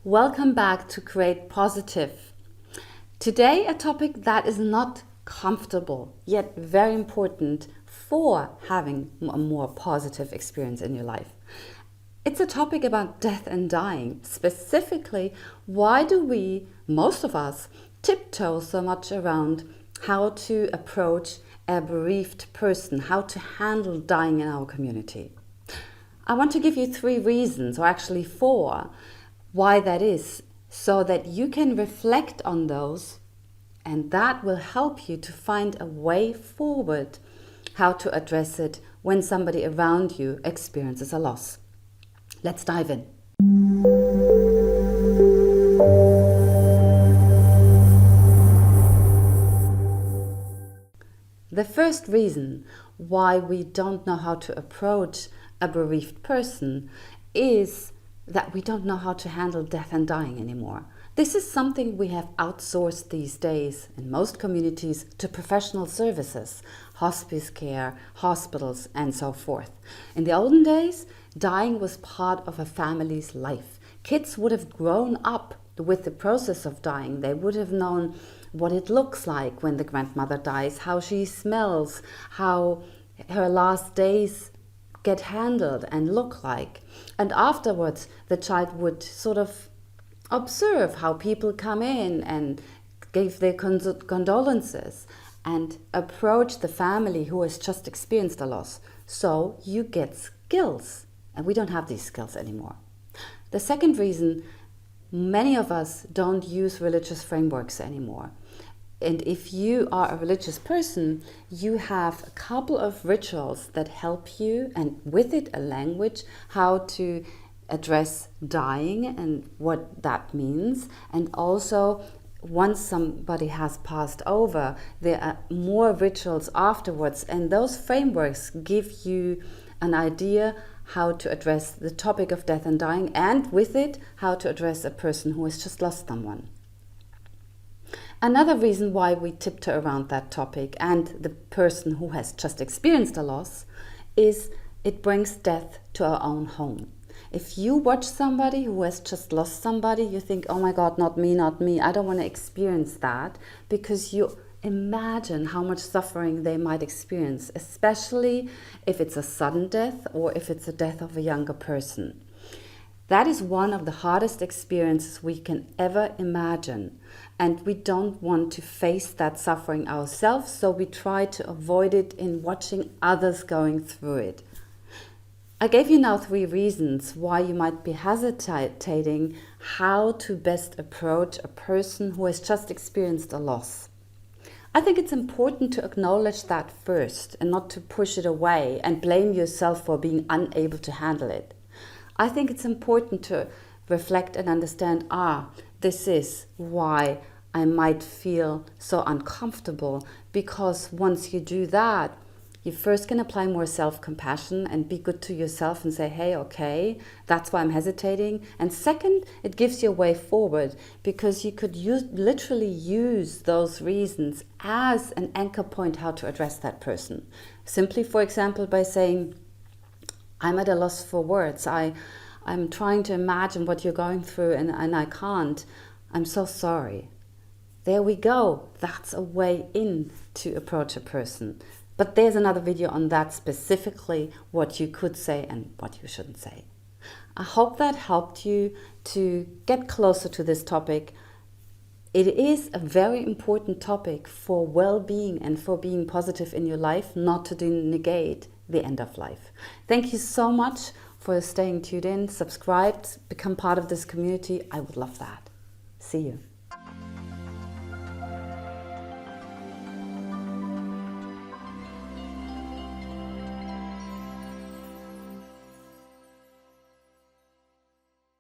Welcome back to Create Positive. Today, a topic that is not comfortable, yet very important for having a more positive experience in your life. It's a topic about death and dying. Specifically, why do we, most of us, tiptoe so much around how to approach a bereaved person, how to handle dying in our community? I want to give you 3 reasons, or actually 4, why that is, so that you can reflect on those, and that will help you to find a way forward how to address it when somebody around you experiences a loss. Let's dive in. The first reason why we don't know how to approach a bereaved person is that we don't know how to handle death and dying anymore. This is something we have outsourced these days in most communities to professional services, hospice care, hospitals, and so forth. In the olden days, dying was part of a family's life. Kids would have grown up with the process of dying. They would have known what it looks like when the grandmother dies, how she smells, how her last days get handled and look like. And afterwards, the child would sort of observe how people come in and give their condolences and approach the family who has just experienced a loss. So you get skills, and we don't have these skills anymore. The second reason, many of us don't use religious frameworks anymore. And if you are a religious person, you have a couple of rituals that help you, and with it a language, how to address dying and what that means. And also, once somebody has passed over, there are more rituals afterwards, and those frameworks give you an idea how to address the topic of death and dying, and with it, how to address a person who has just lost someone. Another reason why we tiptoe around that topic and the person who has just experienced a loss is it brings death to our own home. If you watch somebody who has just lost somebody, you think, oh my God, not me, I don't want to experience that, because you imagine how much suffering they might experience, especially if it's a sudden death or if it's a death of a younger person. That is one of the hardest experiences we can ever imagine, and we don't want to face that suffering ourselves, so we try to avoid it in watching others going through it. I gave you now 3 reasons why you might be hesitating how to best approach a person who has just experienced a loss. I think it's important to acknowledge that first and not to push it away and blame yourself for being unable to handle it. I think it's important to reflect and understand, this is why I might feel so uncomfortable, because once you do that, you first can apply more self-compassion and be good to yourself and say, hey, okay, that's why I'm hesitating. And second, it gives you a way forward, because you could literally use those reasons as an anchor point how to address that person. Simply, for example, by saying, I'm at a loss for words. I'm trying to imagine what you're going through and I can't. I'm so sorry. There we go. That's a way in to approach a person. But there's another video on that, specifically what you could say and what you shouldn't say. I hope that helped you to get closer to this topic. It is a very important topic for well-being and for being positive in your life, not to negate the end of life. Thank you so much for staying tuned in, subscribed, become part of this community. I would love that. See you.